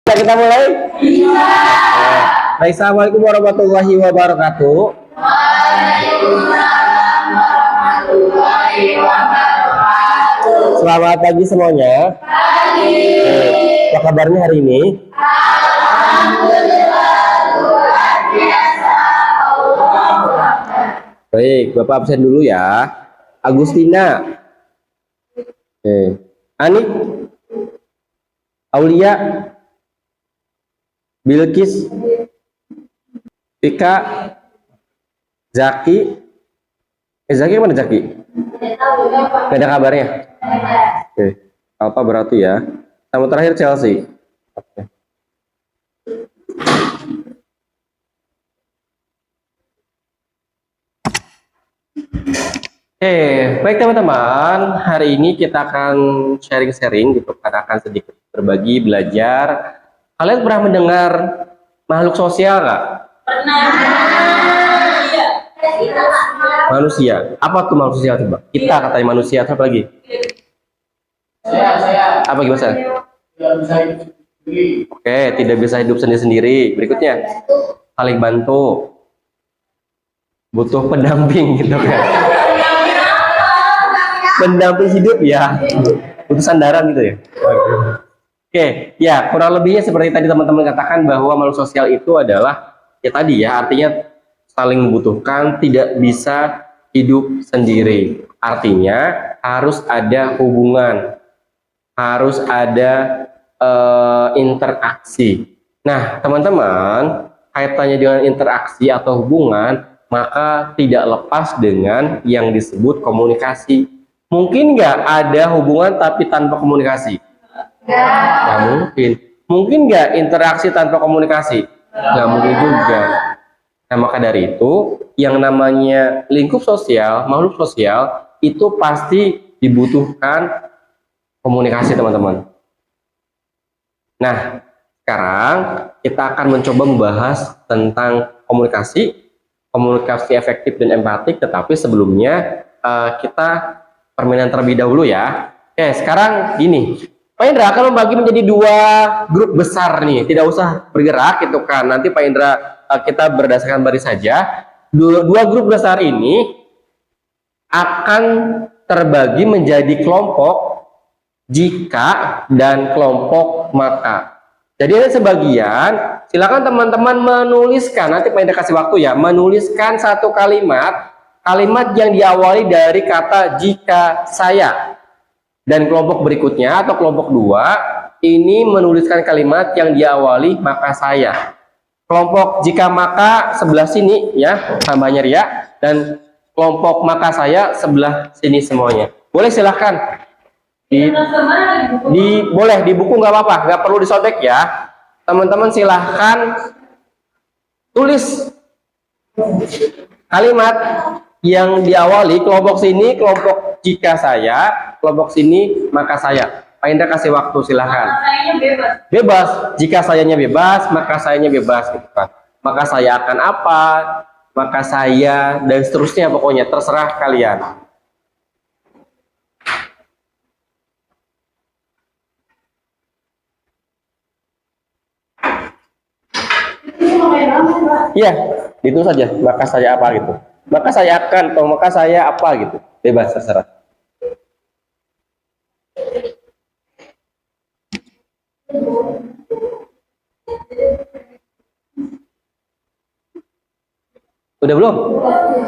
Kita mulai. Baik, assalamualaikum warahmatullahi wabarakatuh. Waalaikumsalam warahmatullahi wabarakatuh. Selamat pagi semuanya. Pagi. Apa kabarnya hari ini? Alhamdulillah, luar biasa. Baik, Bapak absen dulu ya. Agustina. Anik. Aulia. Bilkis. Tika. Zaki. Zaki mana Zaki? Gak ada kabarnya. Oke. Apa berarti ya? Sama terakhir Chelsea. Oke. Baik teman-teman, hari ini kita akan sharing-sharing gitu, kita akan sedikit berbagi, belajar. Kalian pernah mendengar makhluk sosial nggak? Pernah. Manusia. Apa tuh makhluk sosial coba? Kita katanya manusia, apa lagi? Saya. Apa gimana? Tidak bisa hidup sendiri. Oke, tidak bisa hidup sendiri-sendiri. Berikutnya, saling bantu. Butuh pendamping gitu kan. Pendamping hidup ya, butuh sandaran gitu ya. Oke, ya kurang lebihnya seperti tadi teman-teman katakan bahwa makhluk sosial itu adalah ya tadi ya, artinya saling membutuhkan, tidak bisa hidup sendiri. Artinya harus ada hubungan, harus ada interaksi. Nah teman-teman, kaitannya dengan interaksi atau hubungan, maka tidak lepas dengan yang disebut komunikasi. Mungkin nggak ada hubungan tapi tanpa komunikasi? Nggak mungkin. Mungkin nggak interaksi tanpa komunikasi? Nggak mungkin juga. Nah maka dari itu yang namanya lingkup sosial, makhluk sosial itu pasti dibutuhkan komunikasi teman-teman. Nah sekarang kita akan mencoba membahas tentang komunikasi efektif dan empatik, tetapi sebelumnya kita permainan terlebih dahulu ya. Oke, sekarang gini, Pak Indra akan membagi menjadi dua grup besar nih, tidak usah bergerak gitu kan. Nanti Pak Indra kita berdasarkan baris saja. Dua grup besar ini akan terbagi menjadi kelompok jika dan kelompok maka. Jadi ada sebagian, silakan teman-teman menuliskan, nanti Pak Indra kasih waktu ya, menuliskan satu kalimat yang diawali dari kata jika saya, dan kelompok berikutnya atau kelompok dua ini menuliskan kalimat yang diawali maka saya. Kelompok jika maka sebelah sini ya, tambahnya Ria, dan kelompok maka saya sebelah sini semuanya. Boleh silahkan boleh di buku nggak apa-apa, nggak perlu disobek ya teman-teman. Silahkan tulis kalimat yang diawali kelompok sini, kelompok jika saya, kelompok sini maka saya. Pak Indra kasih waktu, silahkan. Bebas. Jika sayanya bebas, maka sayanya bebas gitu kan. Maka saya akan apa, maka saya, dan seterusnya, pokoknya terserah kalian. Iya, itu saja. Maka saya apa gitu. Maka saya akan, atau maka saya apa gitu, bebas terserah. Udah belum?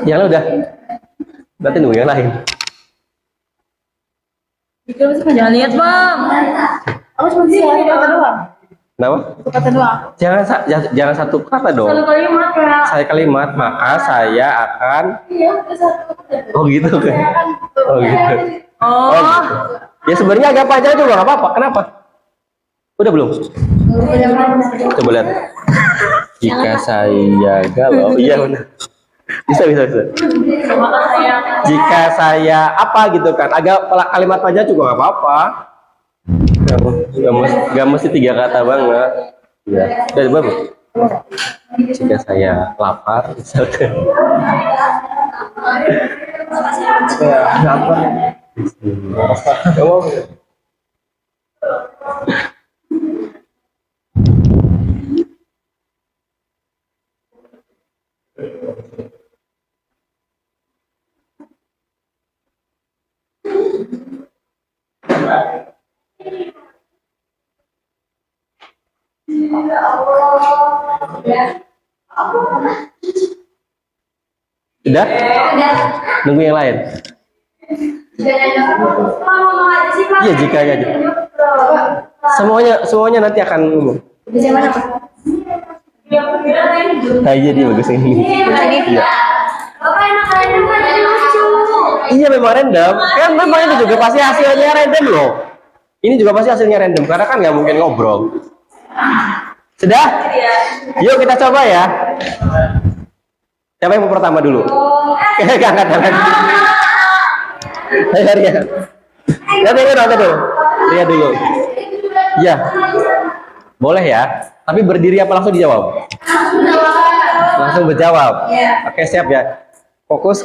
Yang lain udah? Berarti nunggu yang lain. Jangan lihat bang. Aku cuma satu kata doang. Kenapa? Satu kata doang. Jangan satu kata dong. Satu kalimat ya. Saya kalimat, maka saya akan. Iya, satu kata. Oh gitu kan? Oh gitu. Oh. Gitu. Ya sebenarnya agak panjang juga nggak apa-apa. Kenapa? Udah belum? Coba lihat. Jika saya galau, iya benar. Bisa. Jika saya apa gitu kan? Agak kalimat panjang juga nggak apa-apa. Gak mesti 3 kata banget. Ya, udah bagus. Jika saya lapar, misalkan. Lapar. Sudah? Nunggu yang lain. Iya, jika aja. Semuanya nanti akan umum. Nah, iya dia bagus ini. Iya. Iya memang random. Kan memang ini juga pasti hasilnya random loh. Ini juga pasti hasilnya random karena kan nggak mungkin ngobrol. Sudah? Yuk kita coba ya. Siapa yang mau pertama dulu? Angkat tangan. Ayo Ria. Nanti dulu. Ria dulu. Iya. Boleh ya. Tapi berdiri apa langsung dijawab? Langsung berjawab. Oke, siap ya. Fokus,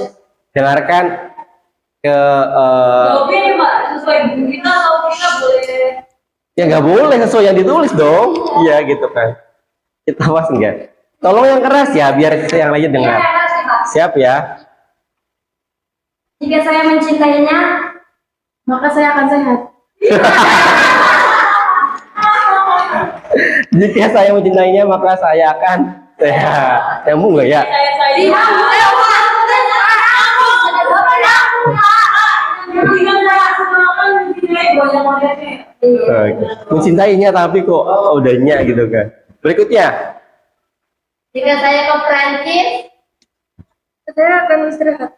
dengarkan ke sesuai kita atau kita boleh? Ya nggak boleh sesuai yang ditulis dong. Iya gitu kan. Kita awas enggak? Tolong yang keras ya biar yang lain dengar. Siap ya. Jika saya mencintainya, maka saya akan sehat. Jika saya mencintainya maka saya akan sehat. Nyambung nggak ya? Mencintainya tapi kok udahnya gitu kan. Berikutnya. Jika saya ke Prancis, saya akan istirahat.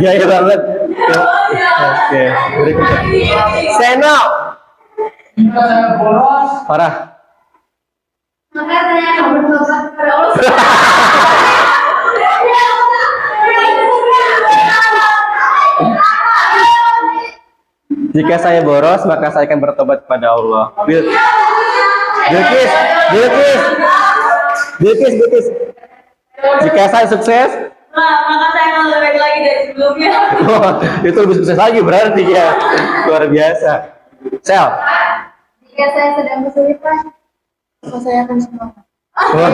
Gaya banget. Oke, berikutnya. Seno. Parah. Maka saya akan bertobat kepada Allah. Jika saya boros, maka saya akan bertobat kepada Allah. Bilkis. Jika saya sukses, Maka saya akan lebih baik lagi dari sebelumnya. wah, itu lebih sukses lagi berarti ya. Luar biasa. Sel. Jika saya sedang kesulitan, maka saya akan semangat. Wah,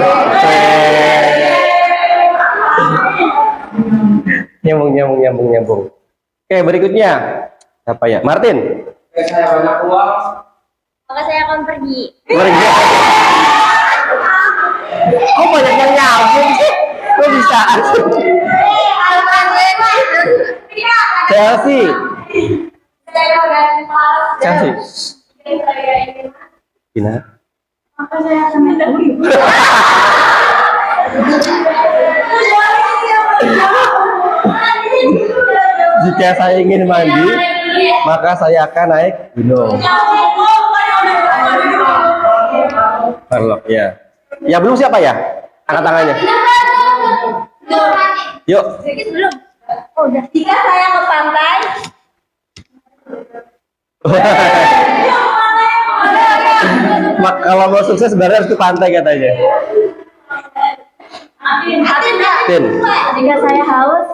nyambung. Oke, berikutnya. Apa ya? Martin. Saya banyak uang. Maka saya akan pergi. Pergi. Kok banyak yang nyambung sih? Kok bisa? Chelsea. Gina. Maka saya akan mendahului. Jika saya ingin mandi, maka saya akan naik gunung. Parlok ya. Ya belum siapa ya? Angkat tangannya. Yuk. Belum. Oh, udah. Jika saya ke pantai, Kalau mau sukses sebenarnya harus ke pantai katanya. Tin. jika saya haus,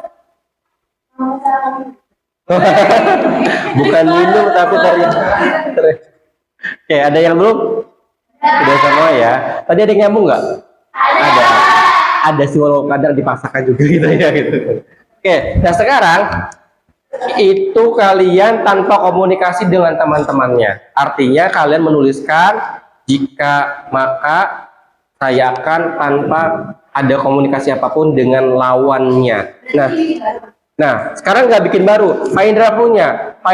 Bukan minum tapi Oke, ada yang belum? Udah semua ya. Tadi ada yang nyambung nggak? Ada. Ada sih walau kadang dipaksakan juga gitu ya gitu. Oke, nah sekarang itu kalian tanpa komunikasi dengan teman-temannya. Artinya kalian menuliskan jika maka saya akan tanpa ada komunikasi apapun dengan lawannya. Nah, sekarang nggak bikin baru. Pak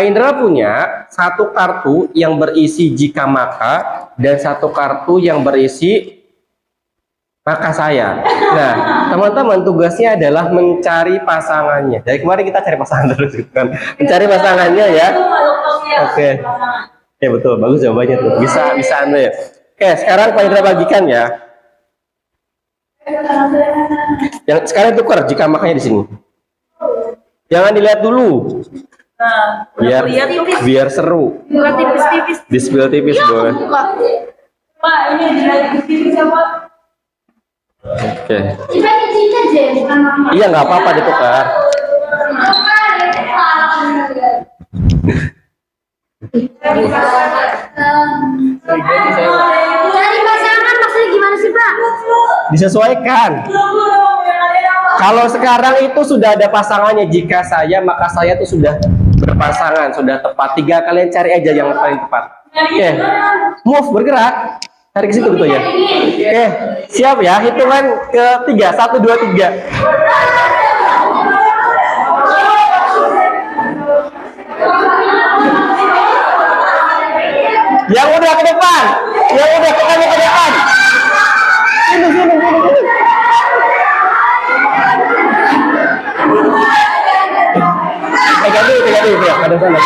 Indra punya satu kartu yang berisi jika maka dan satu kartu yang berisi maka saya. Nah, teman-teman tugasnya adalah mencari pasangannya. Dari kemarin kita cari pasangan terus gitu kan. Mencari pasangannya ya. Oke. Ya betul, bagus jawabannya tuh. Bisa Anda ya. Oke, sekarang Pak Indra bagikan ya. Yang sekarang tukar jika makanya di sini. Jangan dilihat dulu. Biar seru. bukan tipis-tipis. Di spill tipis boleh. Pak, ini dilihat tipis apa? Oke. Kita cinta aja, bukan mama. Iya nggak apa-apa ditukar. Cari pasangan maksudnya gimana sih, Pak? Disesuaikan. Kalau sekarang itu sudah ada pasangannya, jika saya maka saya itu sudah berpasangan, sudah tepat. 3 kalian cari aja yang paling tepat. Oke. Move, bergerak. Tarik ke situ betul ya. Oke, siap ya. Hitungan ketiga, 1, 2, 3. Yang udah ke depan, yang udah ke depan. Sini. Pegang dulu ya. Ada sana.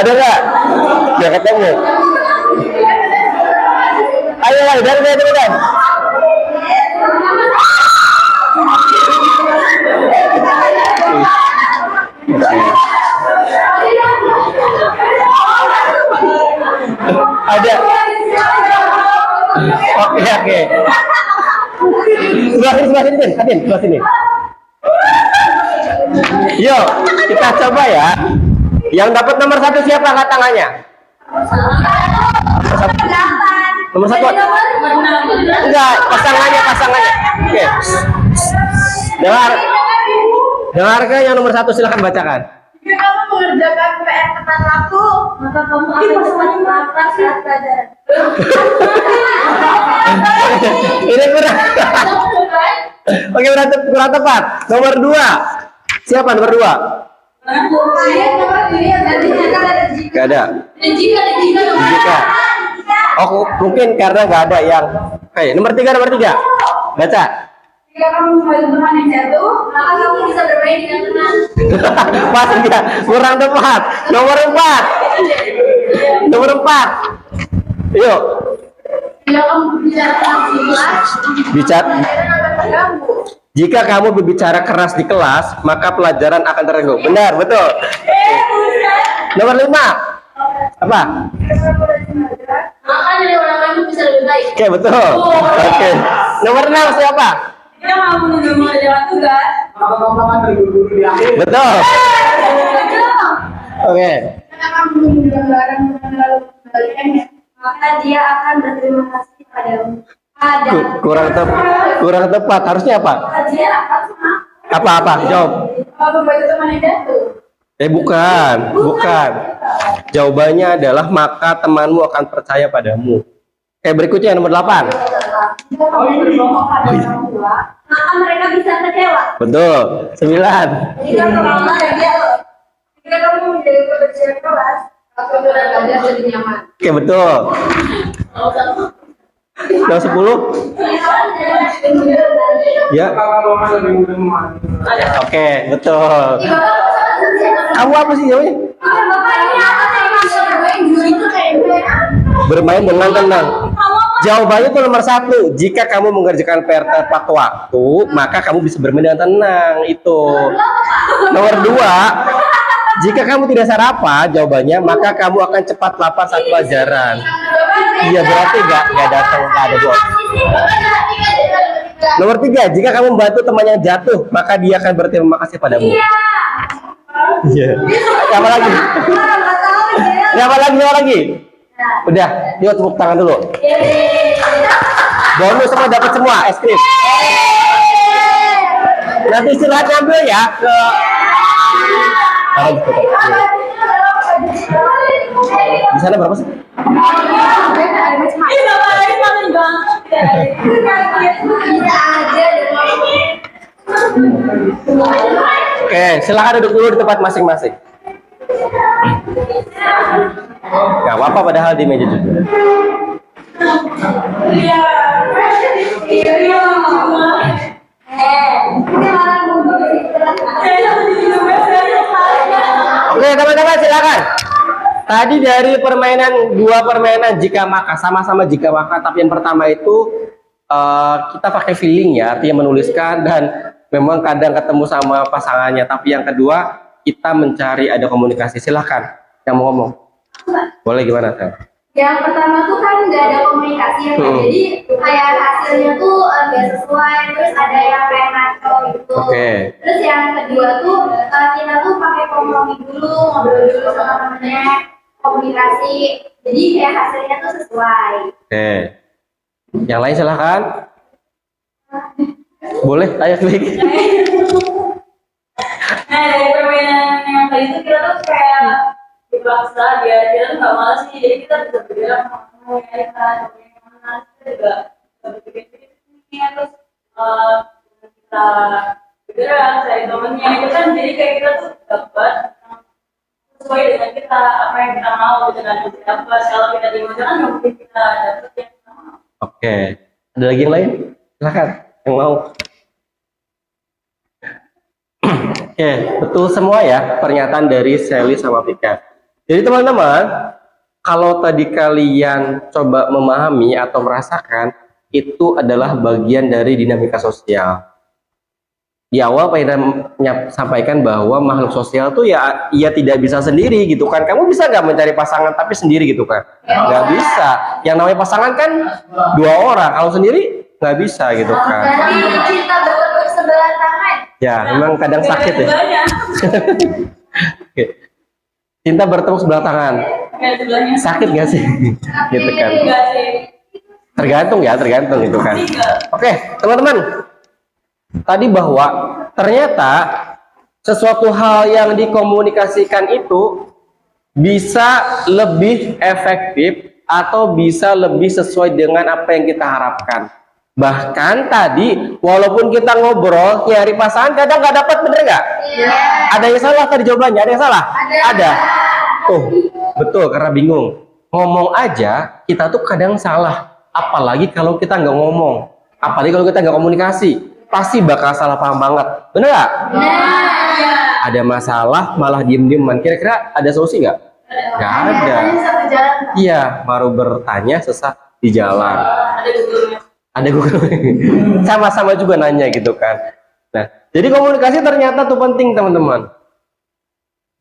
Ada nggak? Nggak ketemu. Ayo, dari. Ada. Oke. Sebelah sini, Adin, sebelah sini. Yuk, kita coba ya. Yang dapat nomor 1 siapa? Angkat tangannya. Nomor 1. Enggak, pasangannya. Oke. Dengarkan yang nomor 1, silakan bacakan. Jika kamu mengerjakan PR tepat waktu, maka kamu akan melakukan surat pelajaran. Ini kurang. Oke, kurang tepat. Nomor 2. Siapa nomor 2? Gak ada. Jika. Oh, mungkin karena gak ada yang. Oke, nomor 3. Baca. Jika kamu membantu teman yang jatuh, maka kamu bisa bermain dengan tenang. Pas enggak? Kurang tepat. Nomor 4. Yuk. Jika kamu berbicara keras di kelas, Jika kamu berbicara keras di kelas, maka pelajaran akan terganggu. Benar, betul. Nomor 5. Apa? Maka dari orang lain bisa lebih baik. Oke, betul. Oke. Nomor 6 siapa? Jika kamu menunggu mengerjakan tugas, Betul. Oke. jika kamu menunggu barang lalu kembalikannya, maka dia akan berterima kasih padamu. Kurang tepat. Harusnya apa? Dia akan senang. Apa? Jawab. Kalau membantu teman yang jatuh. Bukan. Jawabannya adalah maka temanmu akan percaya padamu. Berikutnya nomor 8. Jika kamu berbohong pada orang tua, maka mereka bisa kecewa. Betul. 9. Jika kamu menjadi kebersihan kelas, maka belajar jadi nyaman. Oke, betul. Nomor 10. Ya. Oke, betul. Kamu apa sih jawabnya? Bermain dengan tenang. Jawabannya itu nomor 1. Jika kamu mengerjakan PR tepat waktu, maka kamu bisa bermain dengan tenang. Itu. Nomor 2. Jika kamu tidak sarapan, jawabannya maka kamu akan cepat lapar saat pelajaran. Iya, berarti nggak datang, nggak ada buat. Nomor 3. Jika kamu membantu teman yang jatuh, maka dia akan berterima kasih padamu. Iya. Siapa lagi? Siapa lagi? Udah, yuk tepuk tangan dulu. Bonus semua dapat semua es krim. Nanti istirahat ngambil ya ke. Di sana berapa sih? Oke, silakan duduk dulu di tempat masing-masing. Gak apa-apa padahal di meja juga. Oke, teman-teman silakan. Tadi dari dua permainan jika maka, sama-sama jika maka, tapi yang pertama itu kita pakai feeling ya, artinya menuliskan dan memang kadang ketemu sama pasangannya, tapi yang kedua kita mencari ada komunikasi. Silahkan yang mau ngomong. Boleh gimana, Tel? Yang pertama tuh kan nggak ada komunikasi ya, Kak. Jadi kayak hasilnya tuh nggak sesuai, terus ada yang kayak ngaco gitu. Terus yang kedua tuh kita tuh pakai kompromi dulu, ngobrol dulu sama temennya. komunikasi. Jadi kayak hasilnya tuh sesuai. Oke. Yang lain silahkan. Boleh, ayo klik. Nah, dari permainan yang tadi itu kita tuh kayak dipaksa biar kita tuh nggak malas sih, jadi kita bisa bergerak mau nyarikan bagaimana kita juga bisa berpikir ini terus kita bergerak cari temennya itu kan jadi kayak kita tuh dapat sesuai dengan kita apa yang kita mau gitu kan dapat kalau kita di aja kan nggak mungkin kita dapat yang kita mau. Oke. Ada lagi yang lain? Silahkan. Yang mau. Oke, betul semua ya pernyataan dari Sally sama Vika. Jadi teman-teman, kalau tadi kalian coba memahami atau merasakan, itu adalah bagian dari dinamika sosial. Di awal pengen sampaikan bahwa makhluk sosial tuh ya tidak bisa sendiri gitu kan. Kamu bisa nggak mencari pasangan tapi sendiri gitu kan? Nggak bisa. Yang namanya pasangan kan dua orang. Kalau sendiri nggak bisa gitu kan. Berarti cinta bertepuk sebelah tangan. Ya, memang kadang sakit ya. Oke. Cinta bertepuk sebelah tangan. Sakit nggak sih? Gitu kan. Tergantung ya, tergantung gitu kan. Oke, teman-teman. Tadi bahwa ternyata sesuatu hal yang dikomunikasikan itu bisa lebih efektif atau bisa lebih sesuai dengan apa yang kita harapkan. Bahkan tadi walaupun kita ngobrol nyari pasangan kadang nggak dapat, bener nggak? Iya. Ada yang salah tadi jawabannya? Ada yang salah? Ada. Oh, betul, karena bingung. Ngomong aja kita tuh kadang salah. Apalagi kalau kita nggak ngomong. Apalagi kalau kita nggak komunikasi. Pasti bakal salah paham banget. Bener nggak? Nah. Ada masalah malah diem-dieman. Kira-kira ada solusi nggak? Nggak ada. Satu jalan. Iya, baru bertanya sesat di jalan. Ada Google. Ada Google. Sama-sama juga nanya gitu kan. Nah, jadi komunikasi ternyata tuh penting teman-teman.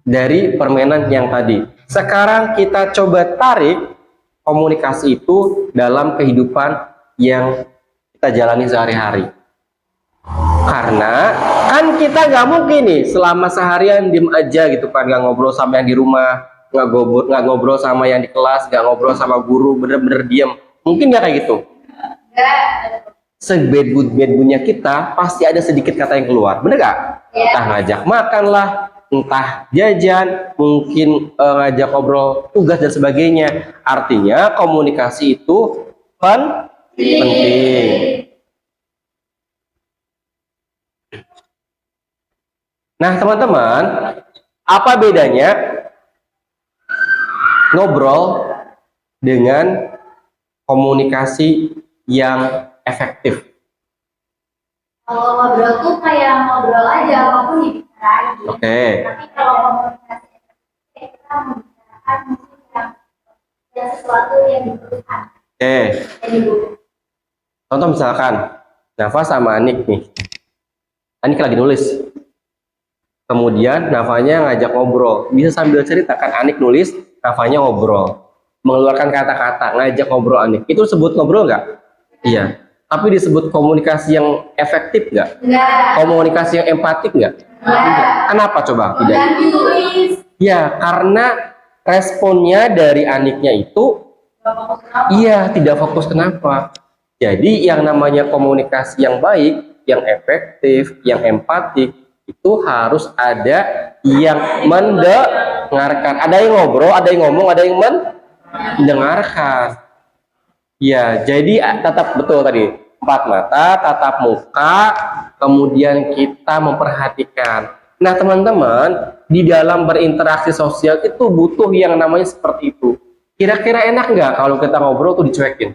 Dari permainan yang tadi. Sekarang kita coba tarik komunikasi itu dalam kehidupan yang kita jalani sehari-hari. Karena kan kita nggak mungkin nih selama seharian diem aja gitu kan, nggak ngobrol sama yang di rumah, nggak ngobrol sama yang di kelas, nggak ngobrol sama guru, bener-bener diem. Mungkin nggak kayak gitu? Sebed-bednya kita pasti ada sedikit kata yang keluar, bener nggak? Entah ngajak makan lah, entah jajan, mungkin ngajak ngobrol tugas dan sebagainya. Artinya komunikasi itu penting. Nah teman-teman, apa bedanya ngobrol dengan komunikasi yang efektif? Kalau ngobrol tuh kayak ngobrol aja, apapun dibicarain. Oke. Tapi kalau komunikasi kita membicarakan mungkin yang sesuatu yang dibutuhkan. Oke. Yang dibutuhkan. Contoh misalkan, Nafa sama Anik nih. Anik lagi nulis. Kemudian Nafanya ngajak ngobrol. Bisa sambil cerita kan, Anik nulis, Nafanya ngobrol. Mengeluarkan kata-kata, ngajak ngobrol Anik. Itu disebut ngobrol nggak? Iya. Tapi disebut komunikasi yang efektif nggak? Enggak. Komunikasi yang empatik nggak? Tidak. Kenapa coba? Tidak. Dan tulis. Ya, karena responnya dari Aniknya itu, iya, tidak fokus kenapa. Jadi yang namanya komunikasi yang baik, yang efektif, yang empatik, itu harus ada yang mendengarkan. Ada yang ngobrol, ada yang ngomong, ada yang mendengarkan. Ya, jadi tetap betul tadi. 4 mata, tatap muka, kemudian kita memperhatikan. Nah, teman-teman, di dalam berinteraksi sosial itu butuh yang namanya seperti itu. Kira-kira enak nggak kalau kita ngobrol tuh dicuekin?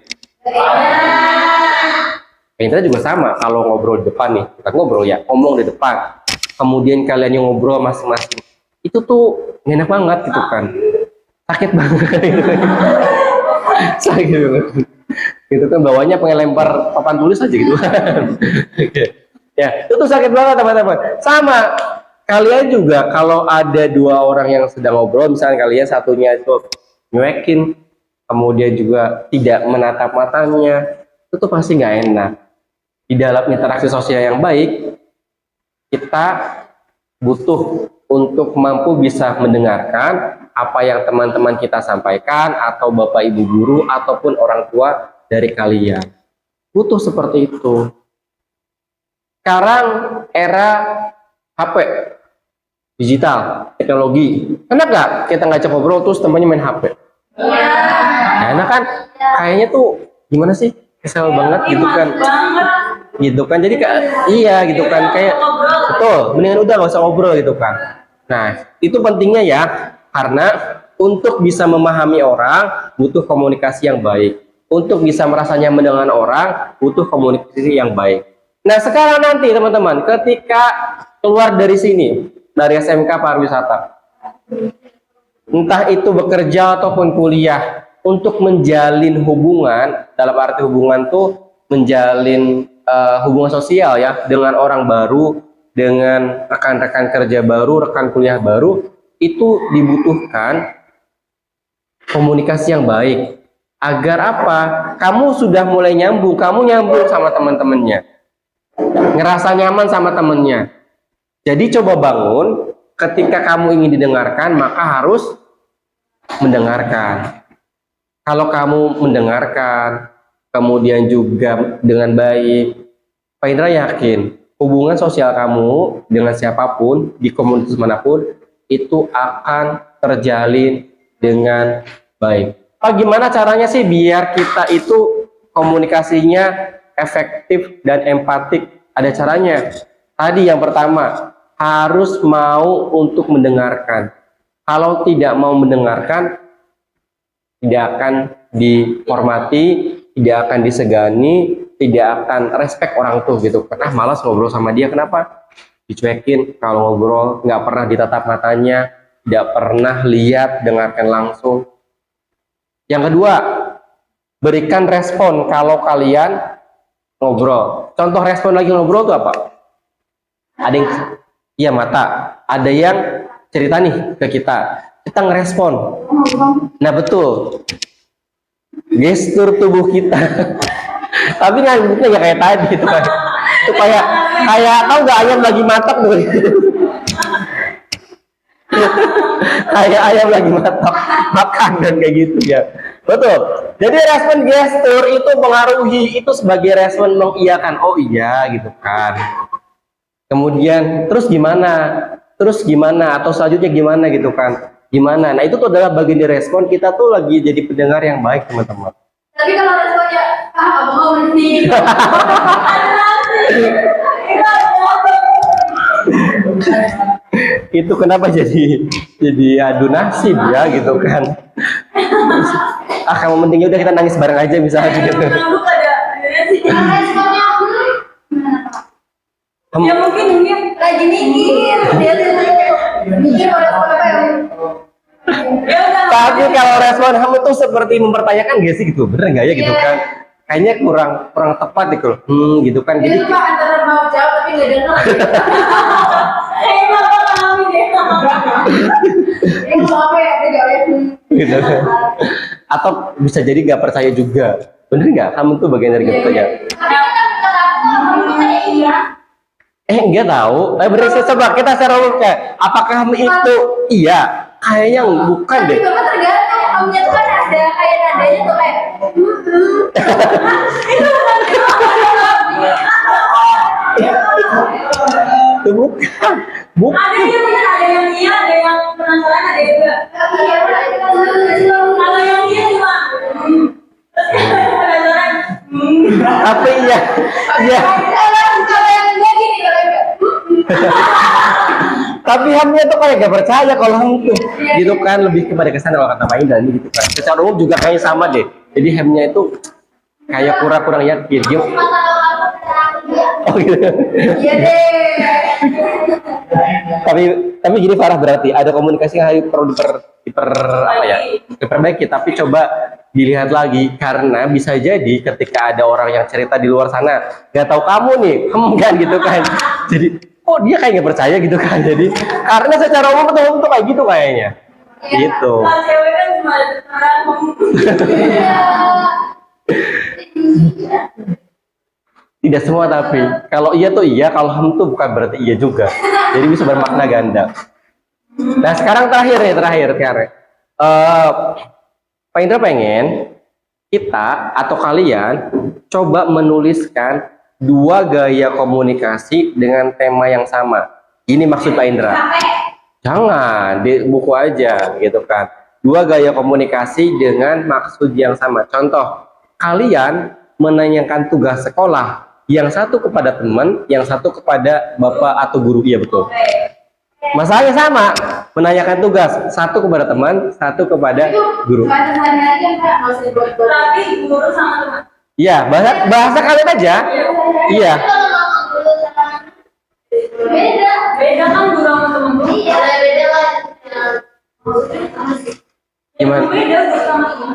Kita juga sama, kalau ngobrol di depan nih, kita ngobrol ya, ngomong di depan. Kemudian kalian yang ngobrol masing-masing. Itu tuh enak banget gitu kan. Sakit banget. Sakit banget. Gitu kan, bawahnya pengen lempar papan tulis aja gitu kan. Ya, itu tuh sakit banget teman-teman. Sama, kalian juga kalau ada 2 orang yang sedang ngobrol, misalnya kalian satunya itu nyuekin, kemudian juga tidak menatap matanya, itu tuh pasti nggak enak. Di dalam interaksi sosial yang baik, kita butuh untuk mampu bisa mendengarkan, apa yang teman-teman kita sampaikan atau bapak ibu guru ataupun orang tua dari kalian. Butuh seperti itu. Sekarang era HP, digital, teknologi. Enak nggak kita ngajak ngobrol terus temannya main HP? Iya. Nah, enak kan? Kayaknya tuh gimana sih? Kesel banget gitu kan? banget. Gitu kan? Jadi iya gitu kan? Kayak betul. Mendingan udah nggak usah ngobrol gitu kan? Nah, itu pentingnya ya, karena untuk bisa memahami orang butuh komunikasi yang baik. Untuk bisa merasa nyaman dengan orang butuh komunikasi yang baik. Nah, sekarang nanti teman-teman, ketika keluar dari sini, dari SMK Pariwisata, entah itu bekerja ataupun kuliah, untuk menjalin hubungan, dalam arti hubungan tuh menjalin hubungan sosial ya, dengan orang baru, dengan rekan-rekan kerja baru, rekan kuliah baru, itu dibutuhkan komunikasi yang baik. Agar apa? Kamu sudah mulai nyambung, kamu nyambung sama teman-temannya, ngerasa nyaman sama temennya. Jadi coba bangun, ketika kamu ingin didengarkan, maka harus mendengarkan. Kalau kamu mendengarkan, kemudian juga dengan baik, Pak Indra yakin hubungan sosial kamu dengan siapapun di komunitas manapun itu akan terjalin dengan baik. Gimana caranya sih biar kita itu komunikasinya efektif dan empatik? Ada caranya. Tadi yang pertama, harus mau untuk mendengarkan. Kalau tidak mau mendengarkan, tidak akan dihormati, tidak akan disegani, tidak akan respect orang tuh gitu. Karena malas ngobrol sama dia. Kenapa? Dicuekin, kalau ngobrol nggak pernah ditatap matanya, tidak pernah lihat, dengarkan langsung. Yang kedua, berikan respon kalau kalian ngobrol. Contoh respon lagi ngobrol itu apa? Ada yang iya mata, ada yang cerita nih ke kita ngerespon. Nah betul, gestur tubuh kita. Tapi nggak ya kayak tadi itu kan, itu kayak tahu nggak ayam lagi matok tuh. Kayak ayam lagi matok makan dan kayak gitu ya. Betul. Jadi respon gestur itu mengaruhi, itu sebagai respon mengiyakan, oh iya gitu kan. Kemudian terus gimana atau selanjutnya gimana gitu kan, gimana. Nah itu tuh adalah bagian dari respon, kita tuh lagi jadi pendengar yang baik teman-teman. Tapi kalau responnya abang mau mending. Itu kenapa jadi adu nasib ya gitu kan. Kamu mendingnya udah kita nangis bareng aja misalnya gitu. Responnya ya mungkin lagi mikir, dia mikir mau respon apa ya? ya udah. Tapi kalau respon kamu tuh seperti mempertanyakan gak sih gitu, bener nggak ya gitu kan? Kayaknya kurang tepat gitu loh. Gitu kan. Jadi Itu mah antara mau jawab tapi nggak dengar. Bapak ngalamin deh. Ini mau apa ya? Dia jawabnya gitu. Atau bisa jadi nggak percaya juga. Bener nggak? Kamu tuh bagian dari gitu ya. Tapi kita minta aku, kamu percaya iya. Enggak tahu. Bener sih, coba kita share dulu kayak apakah itu iya? Kayaknya bukan Tapi deh. bapak tergantung, kamunya tuh kan ada kayak nadanya tuh kayak Itu bukan. Ada yang benar, ada yang iya, ada yang penasaran, ada yang enggak. Kalau yang iya cuma terus kita penasaran. Apa iya? Iya. Kalau yang enggak gini, kalau yang enggak. Tapi hamnya tuh kayak gak percaya kalau ham tuh. Gitu kan, lebih kepada kesana kalau kata Pak Indra ini gitu kan. Secara umum juga kayaknya sama deh. Jadi hamnya itu kayak kurang yakin. Dia oh gitu. Iya deh. Tapi gini Farah, berarti ada komunikasi yang perlu diperbaiki, tapi coba dilihat lagi, karena bisa jadi ketika ada orang yang cerita di luar sana nggak tahu kamu nih kan gitu kan, jadi oh dia kayak nggak percaya gitu kan, jadi karena secara umum tuh kayak gitu kayaknya gitu. Kalau cewek kan cuma terang. Tidak semua, tapi kalau iya tuh iya, kalau ham tuh bukan berarti iya juga, jadi bisa bermakna ganda. Nah sekarang terakhir eh Pak Indra pengen kita atau kalian coba menuliskan 2 gaya komunikasi dengan tema yang sama. Ini maksud Pak Indra. Jangan di buku aja gitu kan. 2 gaya komunikasi dengan maksud yang sama. Contoh, kalian menanyakan tugas sekolah, yang satu kepada teman, yang satu kepada bapak atau guru. Iya betul. Masalahnya sama, menanyakan tugas, satu kepada teman, satu kepada guru. Tapi guru sama teman. Iya, bahasa kalian aja. Iya. Beda. Beda kan guru sama teman tuh. Iya, beda lah. Gimana? Beda guru sama teman.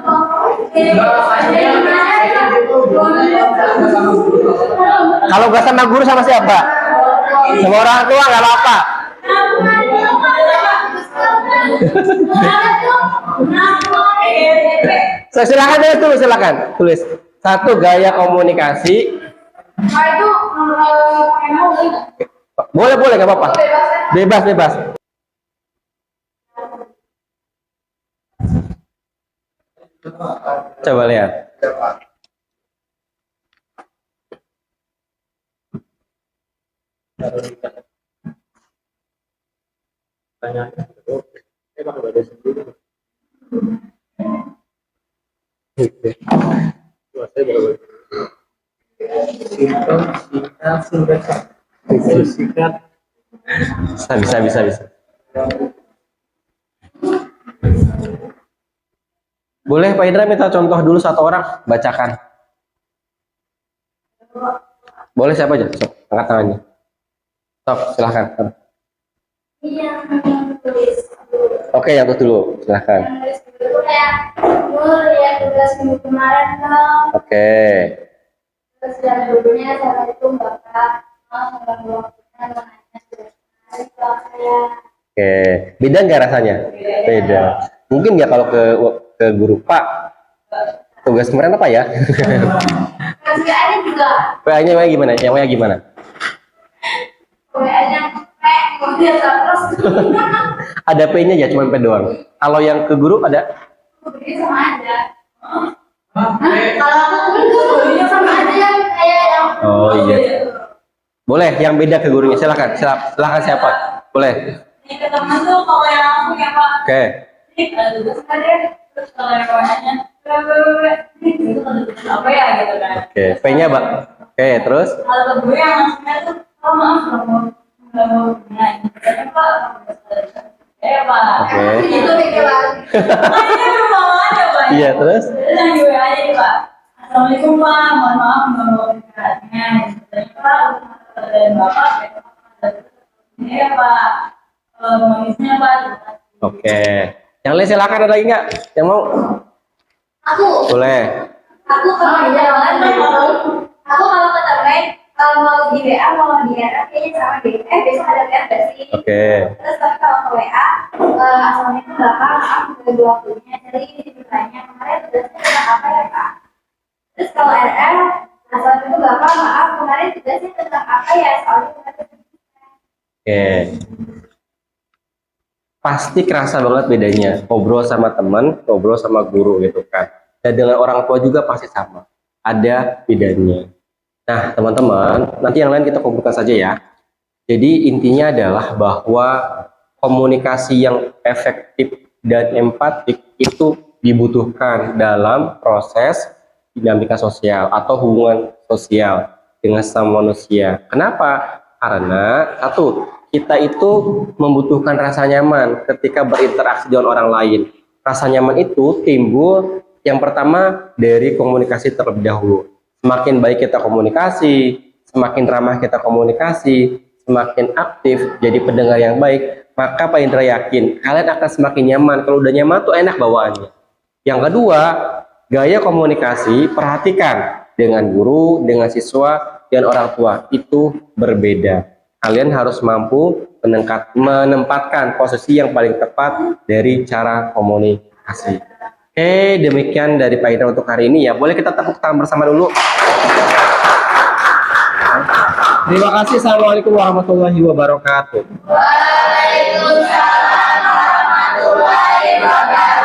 Kalau gak sama guru sama siapa? Sama orang tua nggak apa-apa. Silakan tulis, silakan tulis. 1 gaya komunikasi. Nah, itu Boleh, nggak apa-apa. Bebas. Coba lihat. Bisa. Boleh Pak Indra minta contoh dulu 1 orang, bacakan. Boleh siapa aja? Sok, angkat tangannya. Sok, silahkan. iya, tulis. Oke, yang tulis dulu, silahkan. Yang nulis dulu kayak, gue lihat tugas minggu kemarin dong. Oke. Terus yang dulunya Assalamualaikum Bapak. Mau mengganggu waktunya menanya tugas kemarin ke saya. Oke, beda nggak rasanya? Beda. Mungkin nggak kalau ke guru Pak, tugas kemarin apa ya? WA-nya juga. WA-nya gimana? Yang WA gimana? WA-nya mau dia terus. Ada P-nya ya, cuma P doang. Kalau yang ke guru ada? Jadi sama aja. Kalau aku gurunya sama aja yang kayak yang. Oh iya. Boleh, yang beda ke gurunya. Silakan siapa? Boleh. Ini ke teman tuh kalau yang langsung ya Pak. Oke. Ini ada tugas ada. Terus kalau yang lainnya, itu ada tugas apa ya gitu kan. Oke, P-nya, Mbak. Oke, terus? Kalau ke gue yang langsungnya tuh, oh maaf nggak mau nanya. Pak, Pak. Oke. Itu mikir lagi. Makanya belum mau aja Pak. Iya, terus? Terus yang gue aja nih Pak. Assalamualaikum Pak, mohon maaf nggak mau istirahatnya. Pak, dan Bapak, ini ya Pak. Monisnya Pak. Oke. Yang lain silakan, ada lagi nggak? Yang mau? Aku Boleh. kalau jalan aku kalau ke temen kalau mau di WA mau di RF kayaknya sama deh. Besok ada WA nggak sih? Oke. Terus tapi kalau ke WA, Assalamualaikum Bapak, maaf mengganggu waktunya. Jadi ini ditanya kemarin tugasnya tentang apa ya Pak? Terus kalau RF, Assalamualaikum Bapak, maaf kemarin tugasnya tentang apa ya? Soalnya kemarin. Oke. Pasti kerasa banget bedanya ngobrol sama teman, ngobrol sama guru gitu kan. Dan dengan orang tua juga pasti sama. Ada bedanya. Nah, teman-teman, nanti yang lain kita kumpulkan saja ya. Jadi intinya adalah bahwa komunikasi yang efektif dan empatik itu dibutuhkan dalam proses dinamika sosial atau hubungan sosial dengan sesama manusia. Kenapa? Karena satu, kita itu membutuhkan rasa nyaman ketika berinteraksi dengan orang lain. Rasa nyaman itu timbul yang pertama dari komunikasi terlebih dahulu. Semakin baik kita komunikasi, semakin ramah kita komunikasi, semakin aktif jadi pendengar yang baik, maka Pak Indra yakin kalian akan semakin nyaman. Kalau udah nyaman tuh enak bawaannya. Yang kedua, gaya komunikasi, perhatikan dengan guru, dengan siswa, dan orang tua itu berbeda. Kalian harus mampu menempatkan posisi yang paling tepat dari cara komunikasi. Oke, demikian dari Pak Indra untuk hari ini ya. Boleh kita tepuk tangan bersama dulu. Terima kasih. Assalamualaikum warahmatullahi wabarakatuh. Waalaikumsalam warahmatullahi wabarakatuh.